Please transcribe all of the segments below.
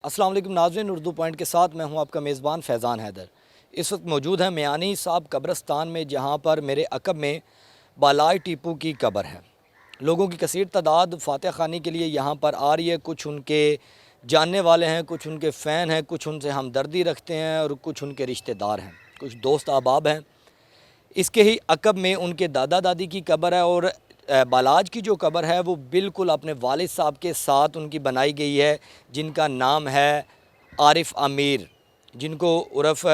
अस्सलाम वालेकुम नाज़रीन, उर्दू पॉइंट के साथ मैं हूं आपका मेज़बान फैज़ान हैदर। इस वक्त मौजूद है मियानी साहब कब्रस्तान में, जहां पर मेरे अकब में बालाई टीपू की कब्र है। लोगों की कसीर तादाद फ़ातिहा ख़ानी के लिए यहाँ पर आ रही है। कुछ उनके जानने वाले हैं, कुछ उनके फ़ैन हैं, कुछ उनसे हमदर्दी रखते हैं और कुछ उनके रिश्तेदार हैं, कुछ दोस्त अहबाब हैं। इसके ही अकब में उनके दादा दादी की कब्र है और बालाज की जो कब्र है वो बिल्कुल अपने वालिद साहब के साथ उनकी बनाई गई है, जिनका नाम है आरिफ आमिर, जिनको उर्फ़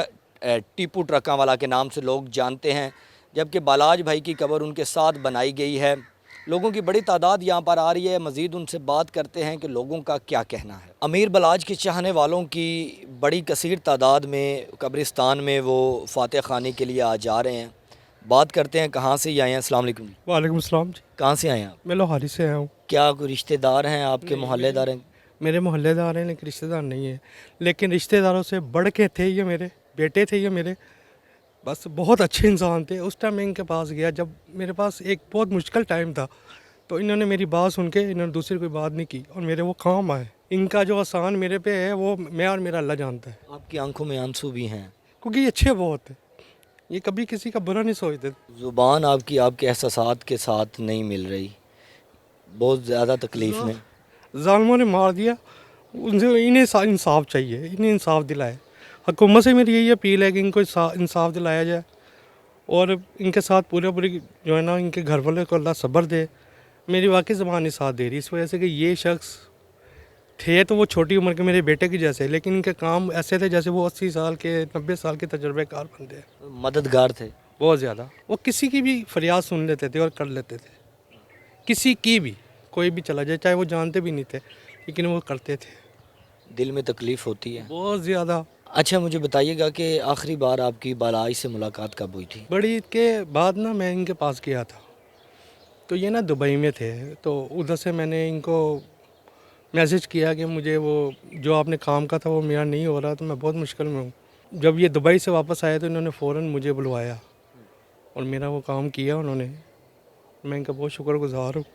टीपू ट्रक्का वाला के नाम से लोग जानते हैं। जबकि बालाज भाई की कब्र उनके साथ बनाई गई है। लोगों की बड़ी तादाद यहाँ पर आ रही है। मज़ीद उनसे बात करते हैं कि लोगों का क्या कहना है। अमीर बालाज के चाहने वालों की बड़ी कसीर तादाद में कब्रिस्तान में वो फ़ातिहा ख़ानी के लिए आ जा रहे हैं। बात करते हैं कहाँ से आए हैं। अस्सलाम वालेकुम। वालेकुम सलाम जी। कहाँ से आए हैं आप? मैं लोहारी से आया हूँ। क्या कोई रिश्तेदार हैं आपके, मोहल्लेदार हैं? मेरे मोहल्लेदार हैं लेकिन रिश्तेदार नहीं है। लेकिन रिश्तेदारों से बढ़ के थे ये, मेरे बेटे थे ये मेरे। बस बहुत अच्छे इंसान थे। उस टाइम मैं इनके पास गया जब मेरे पास एक बहुत मुश्किल टाइम था, तो इन्होंने मेरी बात सुन के इन्होंने दूसरी कोई बात नहीं की और मेरे वो काम आए। इनका जो एहसान मेरे पे है वो मैं और मेरा अल्लाह जानता है। आपकी आंखों में आंसू भी हैं, क्योंकि ये अच्छे बहुत है, ये कभी किसी का बुरा नहीं सोचते। ज़ुबान आपकी आपके एहसासात के साथ नहीं मिल रही, बहुत ज़्यादा तकलीफ़ में। जालिमों ने मार दिया, उनसे इन्हें इंसाफ चाहिए, इन्हें इंसाफ दिलाए। हुकूमत से मेरी यही अपील है कि इनको इंसाफ दिलाया जाए और इनके साथ पूरे जो है ना, इनके घर वाले को अल्लाह सब्र दे। मेरी वाकई ज़बान नहीं साथ दे रही इस वजह से कि ये शख्स थे तो वो छोटी उम्र के मेरे बेटे की जैसे, लेकिन इनके काम ऐसे थे जैसे वो 80 साल के 90 साल के तजर्बेकार बंदे हैं। मददगार थे बहुत ज़्यादा। वो किसी की भी फरियाद सुन लेते थे और कर लेते थे, किसी की भी, कोई भी चला जाए, चाहे वो जानते भी नहीं थे, लेकिन वो करते थे। दिल में तकलीफ़ होती है बहुत ज़्यादा। अच्छा, मुझे बताइएगा कि आखिरी बार आपकी बालाज से मुलाकात कब हुई थी? बड़ी ईद के बाद ना मैं इनके पास गया था, तो ये ना दुबई में थे, तो उधर से मैंने इनको मैसेज किया कि मुझे वो जो आपने काम का था वो मेरा नहीं हो रहा, तो मैं बहुत मुश्किल में हूँ। जब ये दुबई से वापस आए तो इन्होंने फ़ौरन मुझे बुलवाया और मेरा वो काम किया उन्होंने। मैं इनका बहुत शुक्रगुज़ार हूँ।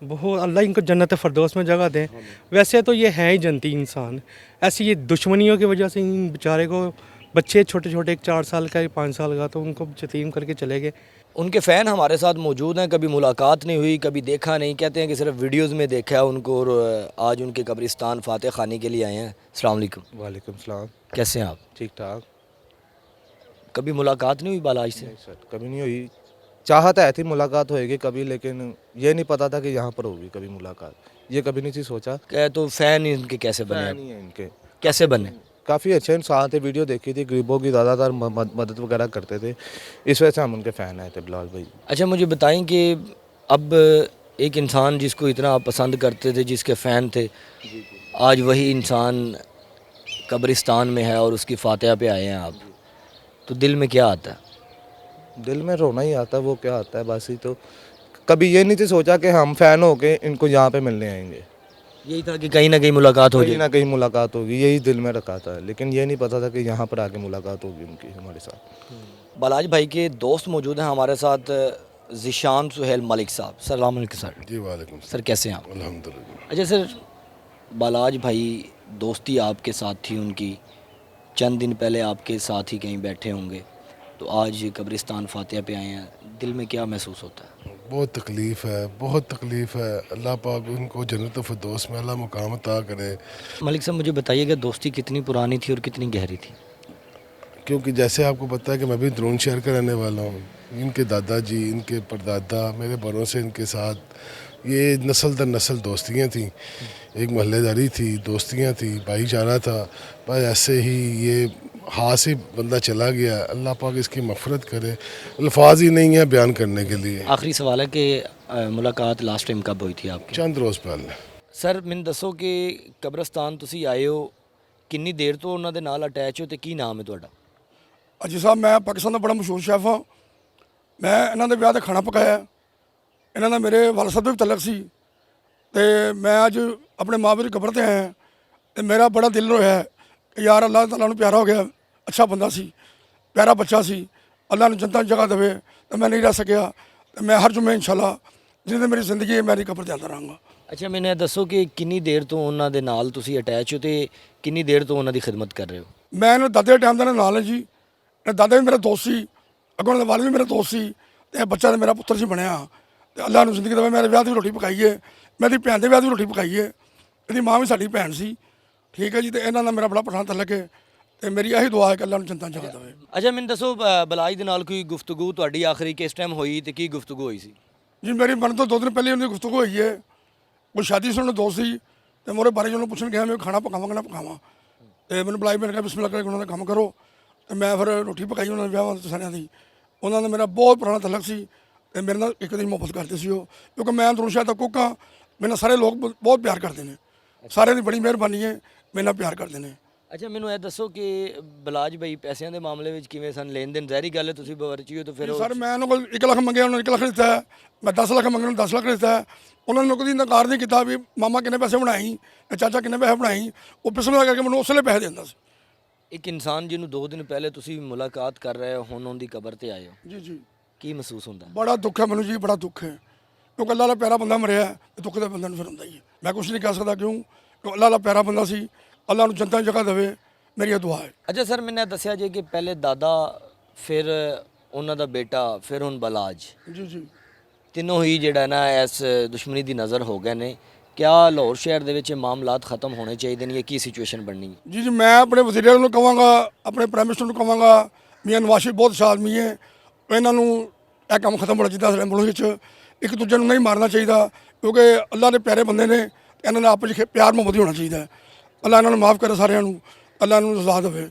बहुत अल्लाह इनको जन्नत फ़िरदौस में जगह दें। वैसे तो ये हैं ही जनती इंसान, ऐसी ये दुश्मनियों की वजह से इन बेचारे को बच्चे छोटे छोटे, एक 4 साल का, एक 5 साल का, तो उनको यतीम करके चले गए। उनके फ़ैन हमारे साथ मौजूद हैं, कभी मुलाकात नहीं हुई, कभी देखा नहीं, कहते हैं कि सिर्फ वीडियोज़ में देखा है उनको और आज उनके कब्रिस्तान फ़ातिहा ख़ानी के लिए आए हैं। अस्सलाम वालेकुम। वालेकुम सलाम। कैसे हैं आप? ठीक ठाक। कभी मुलाकात नहीं हुई बालाज से? नहीं सर, कभी नहीं हुई। चाहत है थी मुलाकात होएगी कभी, लेकिन ये नहीं पता था कि यहाँ पर होगी कभी मुलाकात। ये कभी नहीं थी सोचा। तो फ़ैन इनके कैसे बने आप? नहीं है इनके। कैसे बने? काफ़ी अच्छे इंसान थे, वीडियो देखी थी, गरीबों की ज़्यादातर मदद वगैरह करते थे, इस वजह से हम उनके फ़ैन आए थे बिलाल भाई। अच्छा, मुझे बताएं कि अब एक इंसान जिसको इतना आप पसंद करते थे, जिसके फ़ैन थे, आज वही इंसान कब्रिस्तान में है और उसकी फ़ातिहा पे आए हैं आप, तो दिल में क्या आता है? दिल में रोना ही आता है, वो क्या आता है बस ही। तो कभी ये नहीं थी सोचा कि हम फ़ैन होके इनको यहाँ पे मिलने आएंगे। यही था कि कहीं ना कहीं मुलाकात हो कहीं जाए। ना कहीं मुलाकात होगी, यही दिल में रखा था, लेकिन ये नहीं पता था कि यहाँ पर आके मुलाकात होगी उनकी हमारे साथ। बालाज भाई के दोस्त मौजूद हैं हमारे साथ, ज़िशान सुहेल मलिक साहब। सलाम अलैकुम सर। जी वालेकुम सर कैसे हैं आप? अल्हम्दुलिल्लाह। अच्छा सर, बालाज भाई दोस्ती आपके साथ थी उनकी, चंद दिन पहले आपके साथ ही कहीं बैठे होंगे, तो आज कब्रिस्तान फ़ातिहा पे आए हैं, दिल में क्या महसूस होता है? बहुत तकलीफ़ है, बहुत तकलीफ़ है। अल्लाह पाक उनको जन्नत फ़िरदौस में अल्लाह मुकाम अता करे। मलिक साहब मुझे बताइएगा, दोस्ती कितनी पुरानी थी और कितनी गहरी थी? क्योंकि जैसे आपको पता है कि मैं भी द्रोण शहर का रहने वाला हूँ। इनके दादाजी, इनके परदादा, मेरे बड़ों से इनके साथ ये नस्ल दर नस्ल दोस्तियाँ थी, एक मोहल्लेदारी थी, दोस्तियाँ थी, भाईचारा था। बस ऐसे ही ये हाथ से बंदा चला गया, अल्लाह पाक इसकी मफ़रत करे, अल्फाज ही नहीं है बयान करने के लिए। आखिरी सवाल है कि मुलाकात लास्ट टाइम कब हुई थी आपकी? चंद रोज़ पहले। सर मैनूं दसो कि कब्रिस्तान तुसीं आए हो, कितनी देर तो उन्हां दे नाल अटैच हो ते की नाम है तुहाडा? अजी साहब, मैं पाकिस्तान का बड़ा मशहूर शेफ हाँ। मैं इन्हों के ब्याह का खाना पकाया, इन्हों का मेरे वाल साहब भी तलक सी, तो मैं अज अपने माँ बाप की कब्र पर आया, तो मेरा बड़ा दिल रोया है कि यार अल्लाह ताला नूं प्यारा हो गया, अच्छा बंदा सी, प्यारा बच्चा सी, अल्लाह ने जनता जगह देवे, तो मैं नहीं रह सकिया। तो मैं हर जुम्मे इंशाल्लाह जिन्हें मेरी ज़िंदगी है मैं कब्र जाता रहूँगा। ਅੱਛਾ ਮੈਨੂੰ ਇਹ ਦੱਸੋ ਕਿ ਕਿੰਨੀ ਦੇਰ ਤੋਂ ਉਹਨਾਂ ਦੇ ਨਾਲ ਤੁਸੀਂ ਅਟੈਚ ਹੋ ਤੇ ਕਿੰਨੀ ਦੇਰ ਤੋਂ ਉਹਨਾਂ ਦੀ ਖਿਦਮਤ ਕਰ ਰਹੇ ਹੋ? ਮੈਂ ਇਹਨਾਂ ਦਾਦੇ ਦੇ ਟਾਈਮ ਦਾ ਨਾਲ ਹੈ ਜੀ। ਇਹ ਦਾਦਾ ਵੀ ਮੇਰਾ ਦੋਸਤ ਸੀ, ਅੱਗੋਂ ਇਹਨਾਂ ਦਾ ਵਾਲਿਦ ਵੀ ਮੇਰਾ ਦੋਸਤ ਸੀ, ਤੇ ਇਹ ਬੱਚਾ ਤਾਂ ਮੇਰਾ ਪੁੱਤਰ ਸੀ ਬਣਿਆ। ਤੇ ਅੱਲਾ ਨੂੰ ਜ਼ਿੰਦਗੀ ਦੇਵੇ, ਮੇਰੇ ਵਿਆਹ ਦੀ ਰੋਟੀ ਪਕਾਈ ਹੈ, ਮੇਰੀ ਭੈਣ ਦੇ ਵਿਆਹ ਦੀ ਰੋਟੀ ਪਕਾਈ ਹੈ, ਇਹਦੀ ਮਾਂ ਵੀ ਸਾਡੀ ਭੈਣ ਸੀ। ਠੀਕ ਹੈ ਜੀ। ਤੇ ਇਹਨਾਂ ਨਾਲ ਮੇਰਾ ਬੜਾ ਪਠਾਨ ਤਲਕ ਹੈ, ਤੇ ਮੇਰੀ ਇਹੀ ਦੁਆ ਹੈ ਕਿ ਅੱਲਾ ਨੂੰ ਜੰਨਤਾਂ ਜਗਾ ਦੇਵੇ। ਅੱਛਾ ਮੈਨੂੰ ਦੱਸੋ ਬਲਾਜ ਦੇ ਨਾਲ ਕੋਈ ਗੁਫ਼ਤਗੂ ਤੁਹਾਡੀ ਆਖਰੀ ਕਿਸ ਟਾਈਮ ਹੋਈ ਤੇ ਕੀ ਗੁਫ਼ਤਗੂ ਹੋਈ ਸੀ? ਜੀ ਮੇਰੀ ਮਰਨ ਤੋਂ 2 ਦਿਨ ਪਹਿਲੇ ਉਹਨਾਂ ਦੀ ਗੁਫ਼ਤਗੂ ਹੋਈ ਹੈ। ਕੋਈ ਸ਼ਾਦੀ ਸੁਣਨ ਦੋਸਤ ਸੀ, ਤੇ ਮੋਰੇ ਬਾਰੇ ਉਹਨੂੰ ਪੁੱਛਣ ਗਿਆ ਮੈਂ ਖਾਣਾ ਪਕਾਵਾਂ ਕਿ ਨਾ ਪਕਾਵਾਂ। ਤੇ ਮੈਨੂੰ ਬੁਲਾਈ, ਮੈਂ ਕਿਹਾ ਬਿਸਮਿਲ੍ਲਾ ਕਰਕੇ ਉਹਨਾਂ ਦਾ ਕੰਮ ਕਰੋ। ਤੇ ਮੈਂ ਫਿਰ ਰੋਟੀ ਪਕਾਈ ਉਹਨਾਂ ਦੇ ਵਿਆਹਾਂ ਤੇ ਸਾਰਿਆਂ ਦੀ। ਉਹਨਾਂ ਦਾ ਮੇਰਾ ਬਹੁਤ ਪੁਰਾਣਾ ਤਲਕ ਸੀ, ਤੇ ਮੇਰੇ ਨਾਲ ਇੱਕ ਦਿਨ ਮੁਹੱਬਤ ਕਰਦੇ ਸੀ ਉਹ, ਕਿਉਂਕਿ ਮੈਂ ਅੰਦਰੋਂ ਸ਼ਾਇਦ ਕੁੱਕ ਹਾਂ। ਮੇਰੇ ਨਾਲ ਸਾਰੇ ਲੋਕ ਬਹੁਤ ਪਿਆਰ ਕਰਦੇ ਨੇ, ਸਾਰਿਆਂ ਦੀ ਬੜੀ ਮਿਹਰਬਾਨੀ ਹੈ, ਮੇਰੇ ਨਾਲ ਪਿਆਰ ਕਰਦੇ ਨੇ। ਅੱਛਾ ਮੈਨੂੰ ਇਹ ਦੱਸੋ ਕਿ ਬਲਾਜ ਭਾਈ ਪੈਸਿਆਂ ਦੇ ਮਾਮਲੇ ਵਿੱਚ ਕਿਵੇਂ ਸਨ? ਲੈਣ ਦੇਣ ਜ਼ਾਹਿਰੀ ਗੱਲ ਹੈ, ਤੁਸੀਂ ਬਾਵਰਚੀ ਹੋ ਤਾਂ ਫਿਰ ਸਰ ਮੈਂ ਉਹਨਾਂ ਕੋਲ 1 ਲੱਖ ਮੰਗਿਆ, ਉਹਨਾਂ ਨੇ 1 ਲੱਖ ਦਿੱਤਾ ਹੈ। ਮੈਂ 10 ਲੱਖ ਮੰਗਣ ਨੂੰ 10 ਲੱਖ ਦਿੱਤਾ ਹੈ। ਉਹਨਾਂ ਨੇ ਮੈਨੂੰ ਕਦੀ ਨਕਾਰ ਨਹੀਂ ਕੀਤਾ ਵੀ ਮਾਮਾ ਕਿੰਨੇ ਪੈਸੇ ਬਣਾਈ, ਚਾਚਾ ਕਿੰਨੇ ਪੈਸੇ ਬਣਾਈ। ਉਹ ਬਿਸਮਿਲ੍ਲਾ ਕਰਕੇ ਮੈਨੂੰ ਉਸਲੇ ਪੈਸੇ ਦਿੰਦਾ ਸੀ। ਇੱਕ ਇਨਸਾਨ ਜਿਹਨੂੰ 2 ਦਿਨ ਪਹਿਲੇ ਤੁਸੀਂ ਮੁਲਾਕਾਤ ਕਰ ਰਹੇ ਹੋ, ਹੁਣ ਉਹਦੀ ਕਬਰ ਤੇ ਆਏ ਹੋ, ਜੀ ਜੀ ਕੀ ਮਹਿਸੂਸ ਹੁੰਦਾ? ਬੜਾ ਦੁੱਖ ਹੈ ਮੈਨੂੰ ਜੀ, ਬੜਾ ਦੁੱਖ ਹੈ। ਕਿਉਂਕਿ ਅੱਲਾ ਦਾ ਪਿਆਰਾ ਬੰਦਾ ਮਰਿਆ, ਤੇ ਦੁੱਖ ਦੇ ਬੰਦੇ ਨੂੰ ਫਿਰ ਹੁੰਦਾ ਹੀ ਹੈ। ਮੈਂ ਕੁਛ ਨਹੀਂ ਕਹਿ ਸਕਦਾ ਕਿਉਂ ਅੱਲਾ ਦਾ ਪਿਆਰਾ ਬੰਦਾ ਸੀ। ਅੱਲਾ ਨੂੰ ਜੰਨਤਾਂ ਜਗ੍ਹਾ ਦੇਵੇ, ਮੇਰੀ ਇਹ ਦੁਆ ਹੈ। ਅੱਛਾ ਸਰ ਮੈਨੂੰ ਇਹ ਦੱਸਿਆ ਜੇ ਕਿ ਪਹਿਲੇ ਦਾਦਾ, ਫਿਰ ਉਹਨਾਂ ਦਾ ਬੇਟਾ, ਫਿਰ ਹੁਣ ਬਲਾਜ, ਜੀ ਜੀ ਤਿੰਨੋਂ ਹੀ ਜਿਹੜਾ ਨਾ ਇਸ ਦੁਸ਼ਮਣੀ ਦੀ ਨਜ਼ਰ ਹੋ ਗਏ ਨੇ। ਕਿਆ ਲਾਹੌਰ ਸ਼ਹਿਰ ਦੇ ਵਿੱਚ ਇਹ ਮਾਮਲਾਤ ਖਤਮ ਹੋਣੇ ਚਾਹੀਦੇ ਨੇ? ਇਹ ਕੀ ਸਿਚੁਏਸ਼ਨ ਬਣਨੀ? ਜੀ ਜੀ ਮੈਂ ਆਪਣੇ ਵਜ਼ੀਰਾਂ ਨੂੰ ਕਹਾਂਗਾ, ਆਪਣੇ ਪ੍ਰਾਈਮ ਮਿਨਿਸਟਰ ਨੂੰ ਕਹਾਂਗਾ, ਮੀਆਂ ਨਵਾਜ਼ ਸ਼ਰੀਫ ਬਹੁਤ ਅੱਛਾ ਆਦਮੀ ਹੈ, ਇਹਨਾਂ ਨੂੰ ਇਹ ਕੰਮ ਖਤਮ ਹੋਣਾ ਚਾਹੀਦਾ। ਸਾਡੇ ਮੁਲਕ ਵਿੱਚ ਇੱਕ ਦੂਜੇ ਨੂੰ ਨਹੀਂ ਮਾਰਨਾ ਚਾਹੀਦਾ, ਕਿਉਂਕਿ ਅੱਲਾ ਦੇ ਪਿਆਰੇ ਬੰਦੇ ਨੇ, ਇਹਨਾਂ ਦਾ ਆਪਸ ਵਿੱਚ ਪਿਆਰ ਮੁਹੱਬਤ ਹੀ ਹੋਣਾ ਚਾਹੀਦਾ। ਅੱਲਾ ਇਹਨਾਂ ਨੂੰ ਮਾਫ ਕਰੇ ਸਾਰਿਆਂ ਨੂੰ, ਅੱਲਾ ਨੂੰ ਸਜ਼ਾ ਦੇਵੇ।